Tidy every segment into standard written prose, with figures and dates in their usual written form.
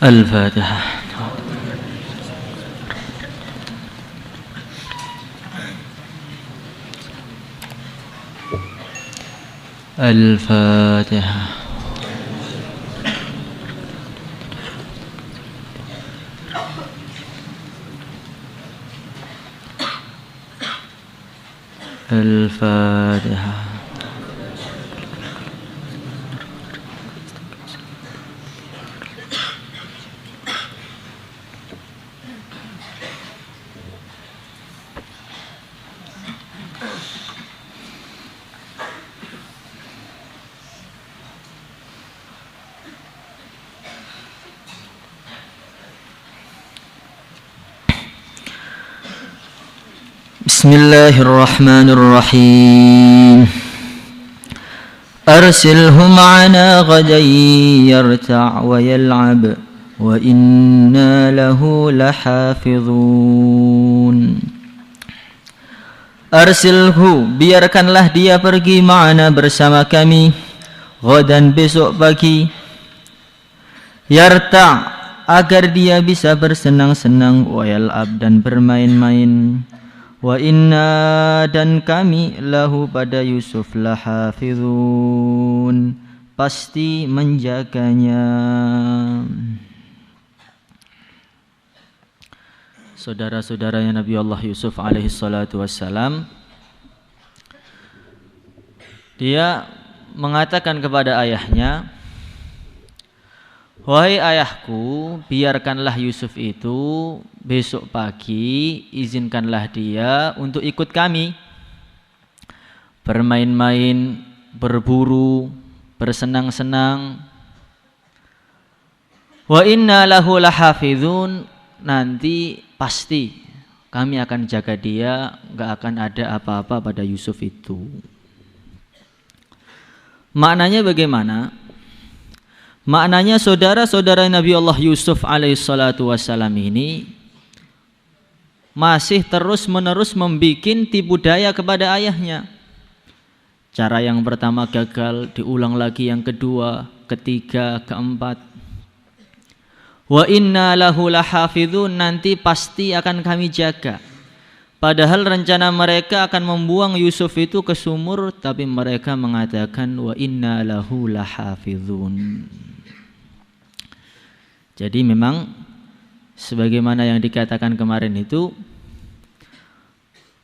الفاتحة. الفاتحة. الفاتحة. بسم الله الرحمن الرحيم. أرسله معنا غدا يرتع ويلعب وإنا له لحافظون. Arsilhu, biarkanlah dia pergi ma'ana bersama kami, ghadan besok pagi, yarta' agar dia bisa bersenang-senang, wa yal'ab dan bermain-main, wa inna dan kami lahu pada Yusuf lahafizun, pasti menjaganya. Saudara-saudaranya Nabi Allah Yusuf alaihi salatu wassalam, dia mengatakan kepada ayahnya, wahai ayahku, biarkanlah Yusuf itu besok pagi, izinkanlah dia untuk ikut kami bermain-main, berburu, bersenang-senang. Wa inna lahu lahafizun, nanti pasti kami akan jaga dia, gak akan ada apa-apa pada Yusuf itu. Maknanya bagaimana? Maknanya saudara-saudara Nabi Allah Yusuf alaihissalatu wassalam ini masih terus-menerus membikin tipu daya kepada ayahnya. Cara yang pertama gagal, diulang lagi yang kedua, ketiga, keempat. Wa inna lahu lahafizun, nanti pasti akan kami jaga. Padahal rencana mereka akan membuang Yusuf itu ke sumur, tapi mereka mengatakan wa inna lahu lahafizun. Jadi memang sebagaimana yang dikatakan kemarin itu,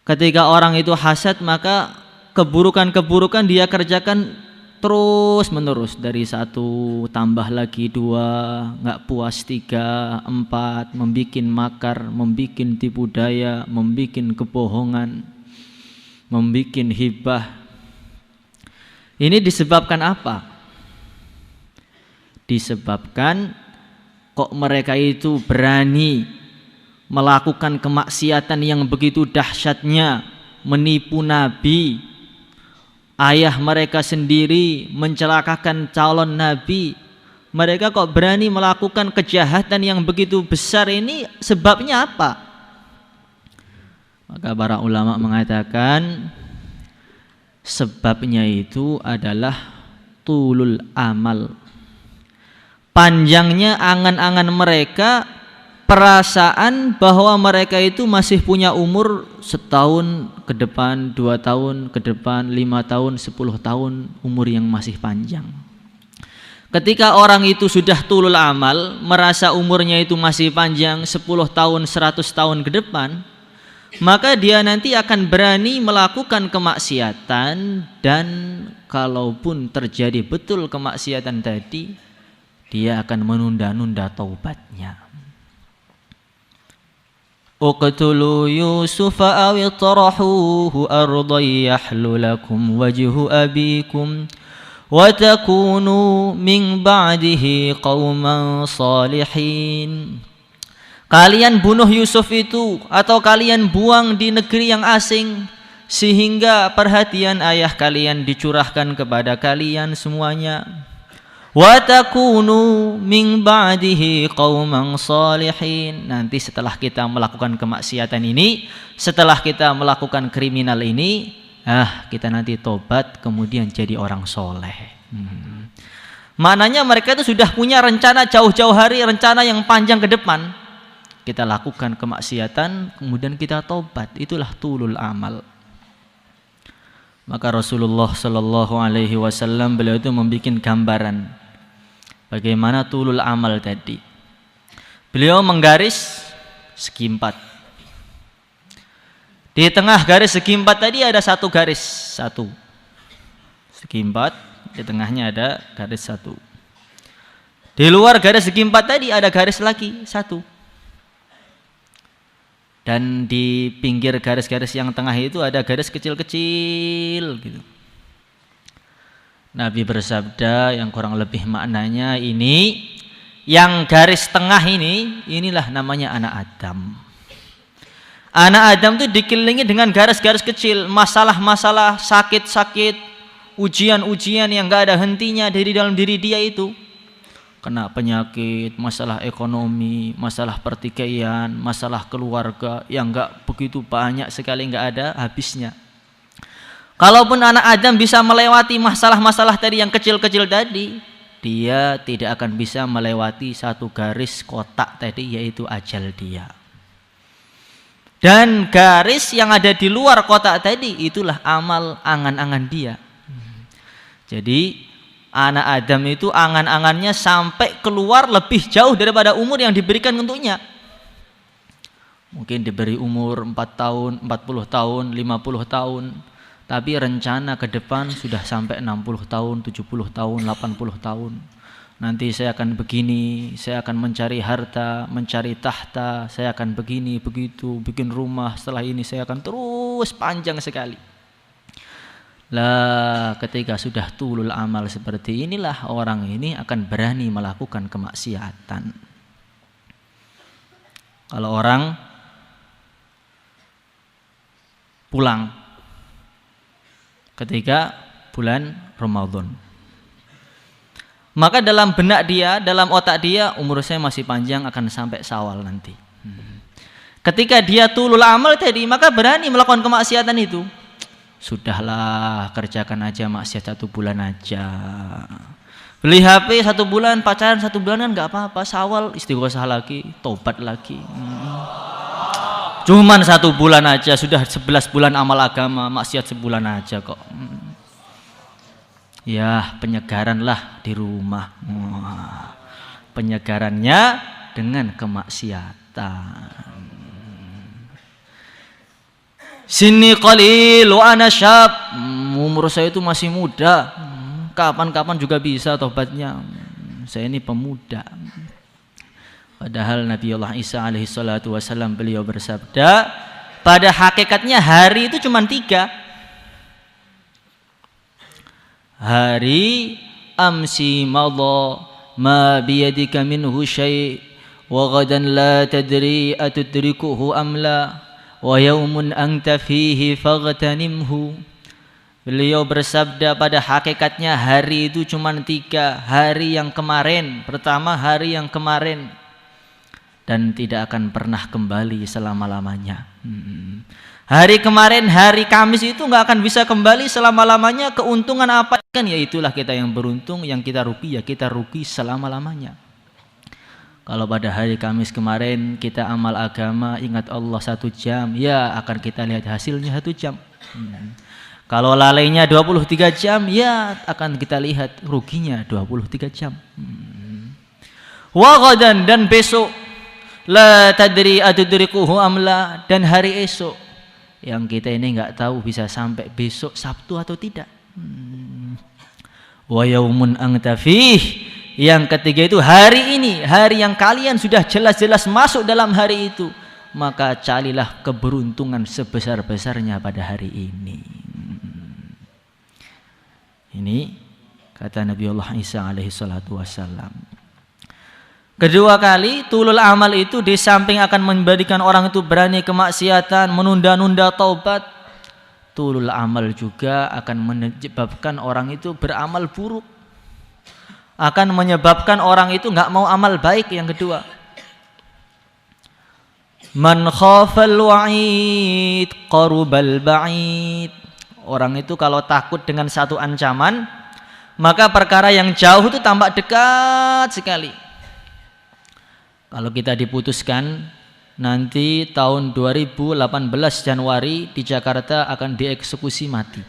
ketika orang itu hasad, maka keburukan-keburukan dia kerjakan terus menerus, dari satu tambah lagi dua, nggak puas tiga, empat, membikin makar, membikin tipu daya, membikin kebohongan, membikin hibah. Ini disebabkan apa? Disebabkan kok mereka itu berani melakukan kemaksiatan yang begitu dahsyatnya, menipu Nabi, ayah mereka sendiri, mencelakakan calon Nabi. Mereka kok berani melakukan kejahatan yang begitu besar ini, sebabnya apa? Maka para ulama mengatakan sebabnya itu adalah tulul amal, panjangnya angan-angan mereka, perasaan bahwa mereka itu masih punya umur setahun ke depan, 2 tahun ke depan, 5 tahun, 10 tahun, umur yang masih panjang. Ketika orang itu sudah tulul amal, merasa umurnya itu masih panjang, 10 tahun, 100 tahun ke depan, maka dia nanti akan berani melakukan kemaksiatan, dan kalaupun terjadi betul kemaksiatan tadi, dia akan menunda-nunda taubatnya. Uqtulu Yusufa aw itrahuhu ardan yahlu lakum wajhu abikum wa takunu min ba'dihi qauman salihin. Kalian bunuh Yusuf itu, atau kalian buang di negeri yang asing, sehingga perhatian ayah kalian dicurahkan kepada kalian semuanya. Wa takunu min ba'dihi qauman salihin. Nanti setelah kita melakukan kemaksiatan ini, setelah kita melakukan kriminal ini, kita nanti tobat kemudian jadi orang soleh. Maknanya mereka itu sudah punya rencana jauh-jauh hari, rencana yang panjang ke depan. Kita lakukan kemaksiatan, kemudian kita tobat. Itulah tulul amal. Maka Rasulullah Shallallahu Alaihi Wasallam beliau itu membuat gambaran bagaimana tulul amal tadi. Beliau menggaris segi 4. Di tengah garis segi 4 tadi ada satu garis, satu. Segi 4, di tengahnya ada garis 1. Di luar garis segi 4 tadi ada garis lagi, 1. Dan di pinggir garis-garis yang tengah itu ada garis kecil-kecil gitu. Nabi bersabda yang kurang lebih maknanya ini, yang garis tengah ini, inilah namanya anak Adam. Anak Adam itu dikelilingi dengan garis-garis kecil, masalah-masalah, sakit-sakit, ujian-ujian yang gak ada hentinya dari dalam diri dia itu. Kena penyakit, masalah ekonomi, masalah pertikaian, masalah keluarga yang gak begitu banyak sekali, gak ada habisnya. Kalaupun anak Adam bisa melewati masalah-masalah tadi yang kecil-kecil tadi, dia tidak akan bisa melewati satu garis kotak tadi, yaitu ajal dia. Dan garis yang ada di luar kotak tadi, itulah amal angan-angan dia. Jadi anak Adam itu angan-angannya sampai keluar lebih jauh daripada umur yang diberikan untuknya. Mungkin diberi umur 4 tahun, 40 tahun, 50 tahun, tapi rencana ke depan sudah sampai 60 tahun, 70 tahun, 80 tahun. Nanti saya akan begini, saya akan mencari harta, mencari tahta, saya akan begini, begitu, bikin rumah, setelah ini saya akan terus panjang sekali. Lah, ketika sudah tulul amal seperti inilah orang ini akan berani melakukan kemaksiatan. Kalau orang pulang ketika bulan Ramadan, maka dalam benak dia, dalam otak dia, umur saya masih panjang, akan sampai Syawal nanti. Ketika dia tulul amal tadi, maka berani melakukan kemaksiatan itu. Sudahlah, kerjakan aja maksiat 1 bulan aja. Beli HP 1 bulan, pacaran 1 bulanan nggak apa-apa. Syawal istighosah lagi, tobat lagi. Cuman 1 bulan aja, sudah 11 bulan amal agama, maksiat sebulan aja kok. Ya, penyegaran lah di rumah. Penyegarannya dengan kemaksiatan. Sini qalil wa ana syab. Umur saya itu masih muda. Kapan-kapan juga bisa tobatnya. Saya ini pemuda. Padahal Nabi Allah Isa alaihi salatu wasallam beliau bersabda, pada hakikatnya hari itu cuma 3. Hari amsi madha ma biyadika minhu syai' wa ghadan la tadri atudrikuhu am la wa yaumun anta fihi faghtanimhu. Beliau bersabda pada hakikatnya hari itu cuma 3. Hari yang kemarin, pertama hari yang kemarin, dan tidak akan pernah kembali selama-lamanya. Hari kemarin, hari Kamis itu nggak akan bisa kembali selama-lamanya. Keuntungan apa kan? Ya itulah kita yang beruntung, yang kita rugi ya kita rugi selama-lamanya. Kalau pada hari Kamis kemarin kita amal agama, ingat Allah 1 jam, ya akan kita lihat hasilnya 1 jam. Kalau lalainya 23 jam, ya akan kita lihat ruginya 23 jam. Wa ghadan, dan besok, la tadri atudrikuhu amla, dan hari esok yang kita ini nggak tahu bisa sampai besok Sabtu atau tidak. Wa yaumun anta fih, yang ketiga itu hari ini, hari yang kalian sudah jelas-jelas masuk dalam hari itu, maka carilah keberuntungan sebesar-besarnya pada hari ini. Ini kata Nabi Allah Isa alaihi salatu wassalam. Kedua kali, tulul amal itu di samping akan memberikan orang itu berani kemaksiatan, menunda-nunda taubat, tulul amal juga akan menyebabkan orang itu beramal buruk, akan menyebabkan orang itu nggak mau amal baik. Yang kedua, man khafal wa'id qarubal ba'id. Orang itu kalau takut dengan satu ancaman, maka perkara yang jauh itu tampak dekat sekali. Kalau kita diputuskan nanti tahun 2018 Januari di Jakarta akan dieksekusi mati.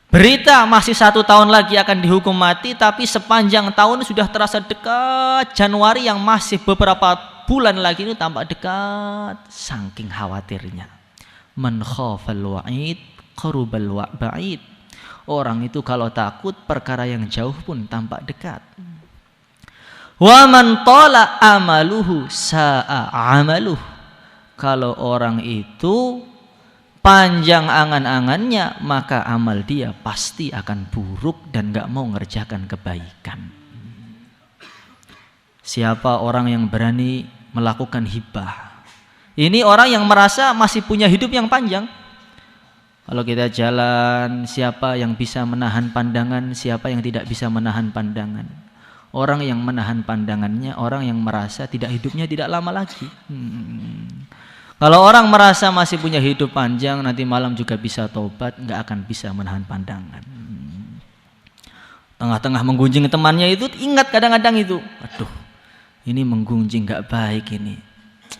Berita masih 1 tahun lagi akan dihukum mati, tapi sepanjang tahun sudah terasa dekat. Januari yang masih beberapa bulan lagi itu tampak dekat, saking khawatirnya. Man khafal wa'id qarubal wa'ba'id. Orang itu kalau takut perkara yang jauh pun tampak dekat. Wa man tala amaluhu sa'a amaluh. Kalau orang itu panjang angan-angannya, maka amal dia pasti akan buruk dan gak mau ngerjakan kebaikan. Siapa orang yang berani melakukan hibah? Ini orang yang merasa masih punya hidup yang panjang. Kalau kita jalan, siapa yang bisa menahan pandangan, siapa yang tidak bisa menahan pandangan? Orang yang menahan pandangannya, orang yang merasa tidak hidupnya tidak lama lagi. Kalau orang merasa masih punya hidup panjang, nanti malam juga bisa tobat, nggak akan bisa menahan pandangan. Tengah-tengah menggunjing temannya itu, ingat kadang-kadang itu, aduh, ini menggunjing nggak baik ini.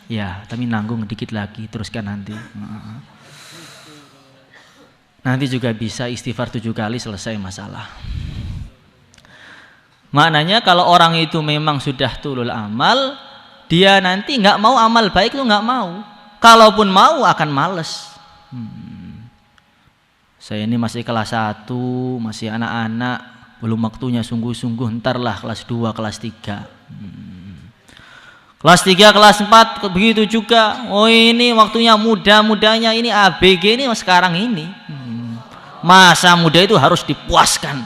Ya, tapi nanggung dikit lagi, teruskan nanti. Nanti juga bisa istighfar 7 kali selesai masalah. Maknanya kalau orang itu memang sudah tulul amal, dia nanti nggak mau amal baik itu nggak mau. Kalaupun mau akan males. Saya ini masih kelas 1, masih anak-anak, belum waktunya sungguh-sungguh, entarlah kelas 2, kelas 3. Kelas 3, kelas 4 begitu juga. Oh ini waktunya muda-mudanya, ini ABG ini sekarang ini. Masa muda itu harus dipuaskan.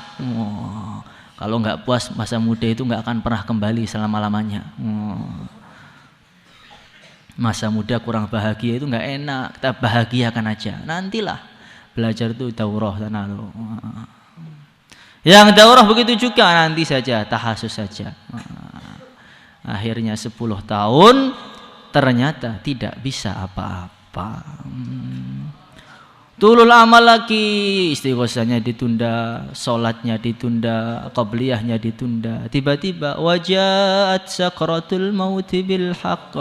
Kalau nggak puas masa muda itu nggak akan pernah kembali selama-lamanya. Masa muda kurang bahagia itu nggak enak, kita bahagiakan aja. Nantilah belajar itu daurah sana loh. Yang daurah begitu juga nanti saja, tahasus saja. Akhirnya 10 tahun ternyata tidak bisa apa-apa. Tulul amal lagi, istighosahnya ditunda, sholatnya ditunda, qabliyahnya ditunda. Tiba-tiba wajaat sakratul mauti bil haqq.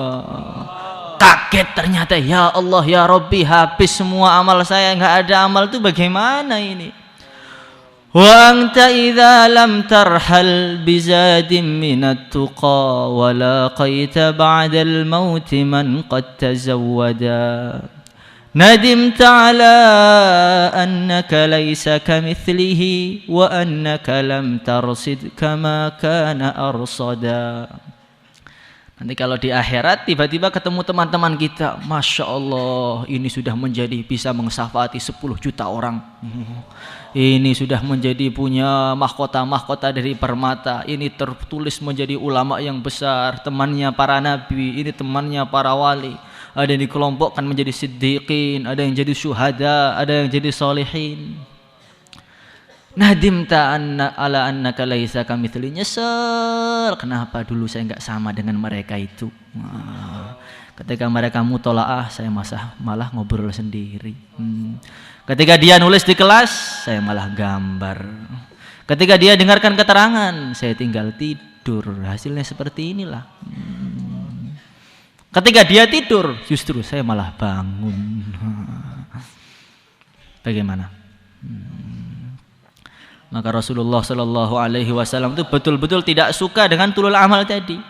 Kaget ternyata, ya Allah ya Rabbi, habis semua amal saya, nggak ada amal itu bagaimana ini? Wa anta idza lam tarhal bizadim minat tuqa wa laqaita ba'dal mauti man qad tazawwada. ندمت على أنك ليس كمثله وأنك لم ترصد كما كان أرصدا. Nanti kalau di akhirat tiba-tiba ketemu teman-teman kita, Masya Allah ini sudah menjadi bisa mensyafaati 10 juta orang. Ini sudah menjadi punya mahkota-mahkota dari permata. Ini tertulis menjadi ulama yang besar, temannya para nabi, ini temannya para wali. Ada yang dikelompokkan menjadi siddiqin, ada yang jadi syuhada, ada yang jadi solihin. Nadimta ala annaka laisa kamitsli. Nyesel, kenapa dulu saya enggak sama dengan mereka itu. Ketika mereka mutolaah, saya malah ngobrol sendiri. Ketika dia nulis di kelas, saya malah gambar. Ketika dia dengarkan keterangan, saya tinggal tidur. Hasilnya seperti inilah. Ketika dia tidur, justru saya malah bangun. Bagaimana? Maka Rasulullah Shallallahu Alaihi Wasallam itu betul-betul tidak suka dengan tulul amal tadi.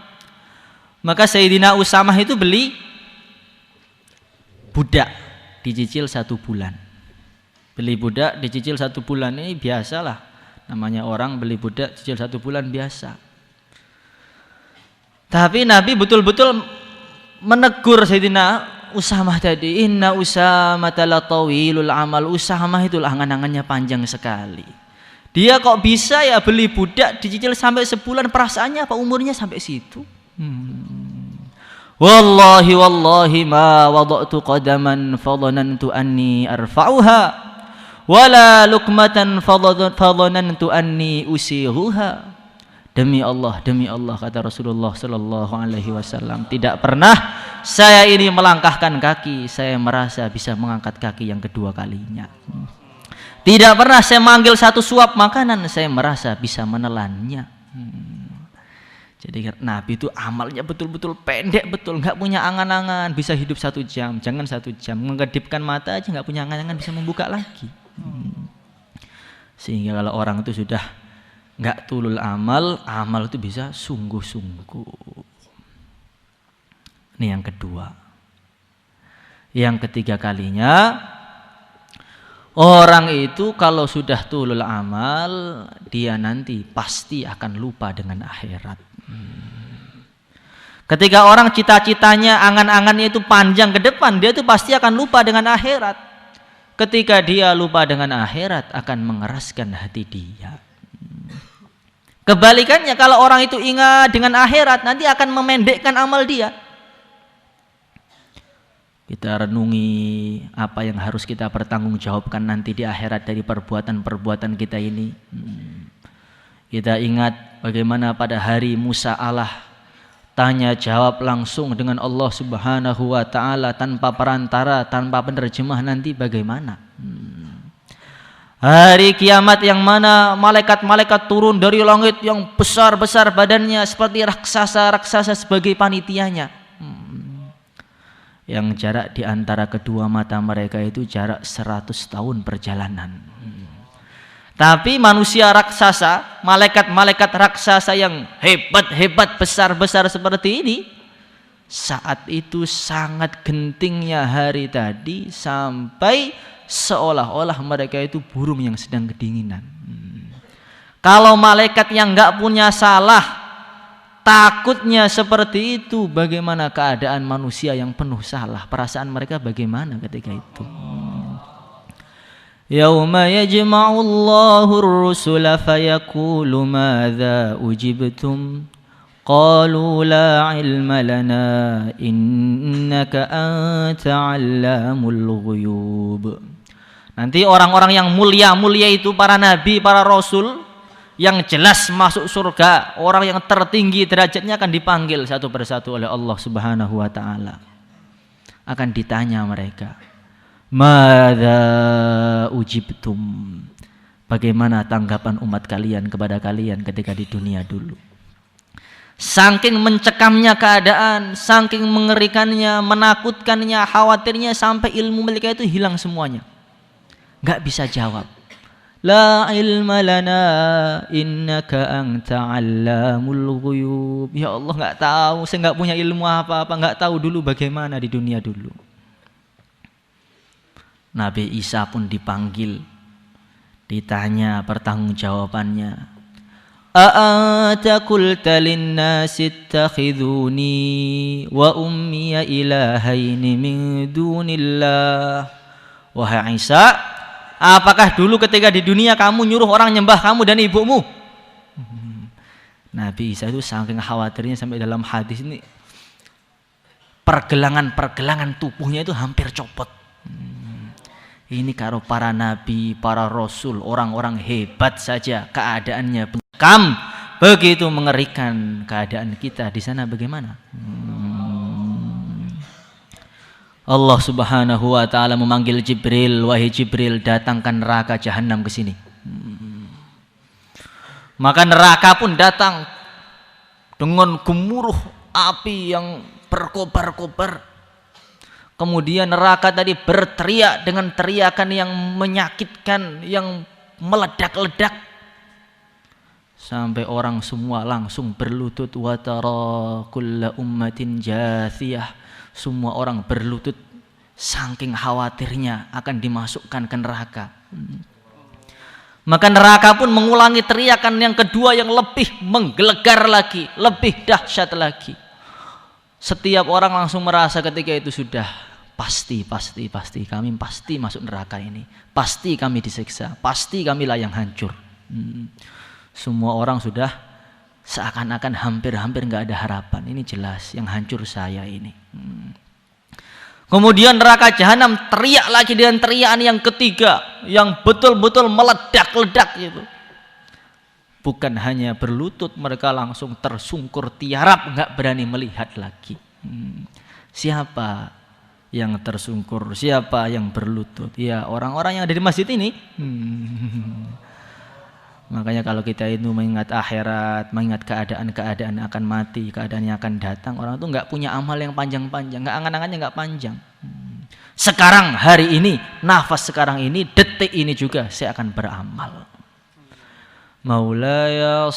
Maka Sayyidina Usamah itu beli budak, dicicil 1 bulan. Beli budak, dicicil 1 bulan, ini biasalah. Namanya orang beli budak, cicil 1 bulan biasa. Tapi Nabi betul-betul menegur Sayyidina Usamah tadi. Inna Usamah latawilul amal. Usamah itu angan-angannya panjang sekali. Dia kok bisa ya beli budak dicicil sampai sebulan, perasaannya apa umurnya sampai situ? Wallahi ma wada'tu qadaman fadhanantu anni arfa'uha wala lukmatan fadhanantu anni usighuha. Demi Allah kata Rasulullah Sallallahu Alaihi Wasallam, tidak pernah saya ini melangkahkan kaki, saya merasa bisa mengangkat kaki yang kedua kalinya. Tidak pernah saya manggil satu suap makanan saya merasa bisa menelannya. Jadi Nabi itu amalnya betul-betul pendek betul, nggak punya angan-angan bisa hidup 1 jam, jangan 1 jam, mengkedipkan mata aja nggak punya angan-angan bisa membuka lagi. Sehingga kalau orang itu sudah nggak tulul amal itu bisa sungguh-sungguh. Ini yang kedua. Yang ketiga kalinya, orang itu kalau sudah tulul amal, dia nanti pasti akan lupa dengan akhirat. Ketika orang cita-citanya, angan-angannya itu panjang ke depan, dia itu pasti akan lupa dengan akhirat. Ketika dia lupa dengan akhirat, akan mengeraskan hati dia. Kebalikannya, kalau orang itu ingat dengan akhirat, nanti akan memendekkan amal dia. Kita renungi apa yang harus kita pertanggungjawabkan nanti di akhirat dari perbuatan-perbuatan kita ini. Kita ingat bagaimana pada hari Musa Allah tanya jawab langsung dengan Allah Subhanahu wa ta'ala tanpa perantara, tanpa penerjemah, nanti bagaimana? Hari kiamat yang mana malaikat-malaikat turun dari langit yang besar-besar badannya seperti raksasa-raksasa sebagai panitianya. Yang jarak di antara kedua mata mereka itu jarak 100 tahun perjalanan. Tapi manusia raksasa, malaikat-malaikat raksasa yang hebat-hebat, besar-besar seperti ini, saat itu sangat gentingnya hari tadi sampai seolah-olah mereka itu burung yang sedang kedinginan. Kalau malaikat yang nggak punya salah, takutnya seperti itu, bagaimana keadaan manusia yang penuh salah? Perasaan mereka bagaimana ketika itu? Yauma yajma'u Allahu ar-rusula fayaqulu madza ujibtum qalu la ilma lana innaka anta 'allamul ghuyub. Nanti orang-orang yang mulia-mulia itu, para nabi, para rasul yang jelas masuk surga, orang yang tertinggi derajatnya akan dipanggil satu persatu oleh Allah Subhanahu wa ta'ala. Akan ditanya mereka, madza ujibtum, bagaimana tanggapan umat kalian kepada kalian ketika di dunia dulu. Saking mencekamnya keadaan, saking mengerikannya, menakutkannya, khawatirnya, sampai ilmu mereka itu hilang semuanya, nggak bisa jawab. La ilma lana innaka anta 'allamul ghuyub. Ya Allah, nggak tahu, saya nggak punya ilmu apa-apa, nggak tahu dulu bagaimana di dunia dulu. Nabi Isa pun dipanggil, ditanya pertanggungjawabannya. A'anta qulta lin-nasi ittakhiduni wa ummiya ilahaini min dunillah. Wahai Isa, apakah dulu ketika di dunia kamu nyuruh orang nyembah kamu dan ibumu? Nabi Isa itu saking khawatirnya sampai dalam hadis ini pergelangan-pergelangan tubuhnya itu hampir copot. Ini kalau para nabi, para rasul, orang-orang hebat saja keadaannya mencekam, begitu mengerikan keadaan kita di sana bagaimana? Allah Subhanahu wa ta'ala memanggil Jibril, wahai Jibril, datangkan neraka jahanam ke sini. Maka neraka pun datang dengan gemuruh api yang berkobar-kobar. Kemudian neraka tadi berteriak dengan teriakan yang menyakitkan, yang meledak-ledak, sampai orang semua langsung berlutut. Wa tara kulla ummatin jathiyah, semua orang berlutut saking khawatirnya akan dimasukkan ke neraka. Maka neraka pun mengulangi teriakan yang kedua yang lebih menggelegar lagi, lebih dahsyat lagi. Setiap orang langsung merasa ketika itu sudah pasti kami pasti masuk neraka ini, pasti kami disiksa, pasti kami lah yang hancur. Semua orang sudah seakan-akan hampir nggak ada harapan. Ini jelas yang hancur saya ini. Kemudian neraka jahanam teriak lagi dengan teriakan yang ketiga yang betul-betul meledak-ledak itu. Bukan hanya berlutut, mereka langsung tersungkur tiarap, nggak berani melihat lagi. Siapa yang tersungkur? Siapa yang berlutut? Ya, orang-orang yang ada di masjid ini. Makanya kalau kita itu mengingat akhirat, mengingat keadaan-keadaan akan mati, keadaan yang akan datang, orang itu nggak punya amal yang panjang-panjang, nggak angan-angannya nggak panjang. Sekarang, hari ini, nafas sekarang ini, detik ini juga saya akan beramal. Maulaya